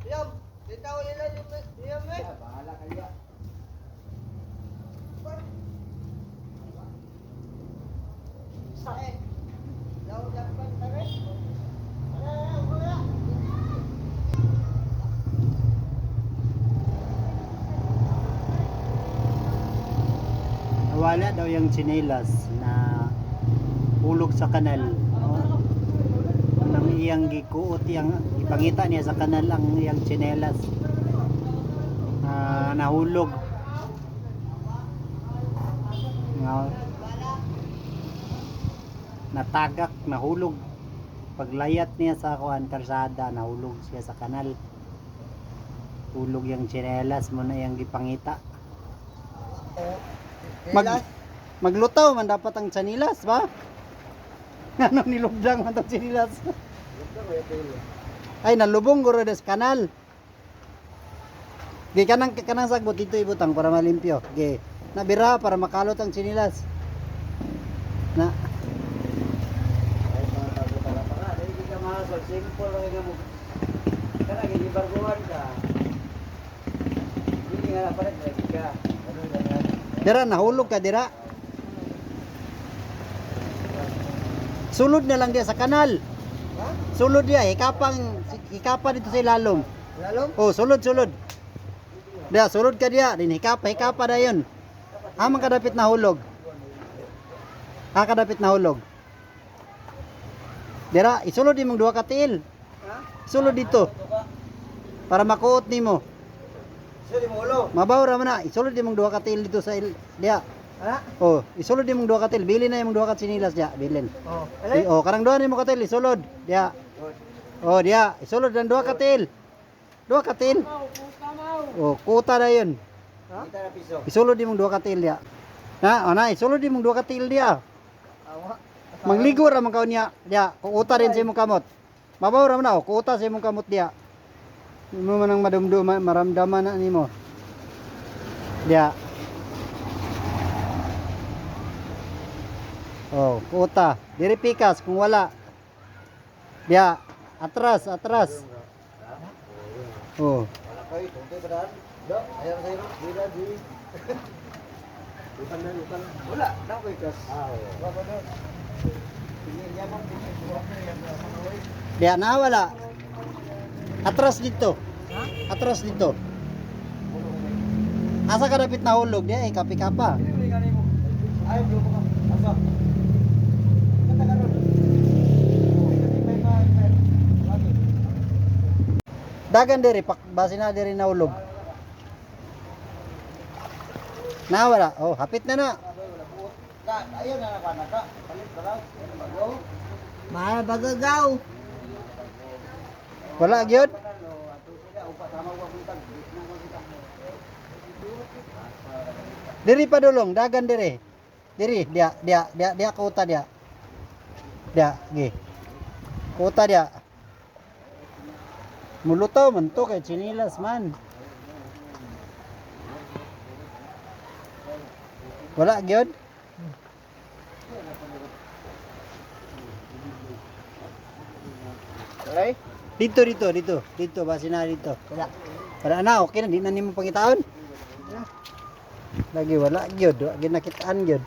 Yum, bitaw nila yung yum eh. Bahala kayo. Sae. Daw dapat tare. Ano, kuya? Wala daw yung tsinelas na hulog sa kanal. Ang iyang gikuot, yang ipangita niya sa kanal ang iyang tsinelas. Nahulog. Natagak, nahulog. Paglayat niya sa karsada, nahulog siya sa kanal. Hulog yung tsinelas mo na yung gipangita. Maglutaw man dapat ang tsinelas, ba? Ano nilubdang man itong tsinelas? Ay, nalubong guro des kanal. Gi kanang sagbot dito ibutang para malimpyo. Gi nabira para makalot ang tsinelas. Na Ay, mga tago pala pa nga. Dahil hindi ka mahasal. Simple lang nga mo. Kaya ginibarguhan ka. Hindi nga napalit. Lagi ka. Ano ganyan? dira nahulog ka dira. Sulod na lang dia sa kanal. Ha? Sulod dia, hikapan dito sa ilalom. Lalom? Oh, sulod. Dia, sulod ka dia, din hikapa na yun. Amang kadapit na hulog. Kadapit na hulog. Dira, isulod imong duha ka tiil. Ha? Sulod dito para makuot nimo. Sili mo ulo. Mabaw ra man na, isulod imong duha ka tiil dito sa dia. Ha? Oh, isulod imong duha ka tiil, bilin na imong duha ka sinilas dia, bilin. Oh, alay. Oh, karang duha nimo ka tiil, isulod dia. Oh, dia, isulod ang duha ka tiil. Duha ka tiil. Oh, kuta na yun. Ha? Kita na piso. Isulod imong duha ka tiil dia. Na, ana, isulod imong duha ka tiil dia. Awa. Mangligo ra man kaon niya. Dia, kuuta rin sa imong kamot. Mabaw ra man na, kuuta sa imong kamot dia. Imo man ang madumduman, maramdaman na nimo. Dia. Oh, kuuta. Diri pikas kung wala. Dia, atras. Oh. Wala kayo. Tuntoy pa daan. Da. Ayaw sa'yo. Dila. Di. Lupan na. Wala. Nang ko ikas. Wala na. Tingin niya bang Dia na wala. Atras dito. Atras dito. Asa ka dapit na hulog dia, kapi-kapa. Ayaw, lupa ka. Asa? Dagan diri base na diri na hulog. Na wala. Oh, hapit na na. Ayaw na nakanaka. Palit pa lang. Bago. Mahal bagagaw. Wala gyud. Diri pa dulong, dagan diri. Diri, dia kuta dia. Dia, gi. Kuta dia. Mulutaw man to kay chinilas man. Wala gyud. Alay? Dito base na dito. Wala na, okay na, di na nimo pangitaon. Lagi wala gyud, wa gyud nakitaan gyud.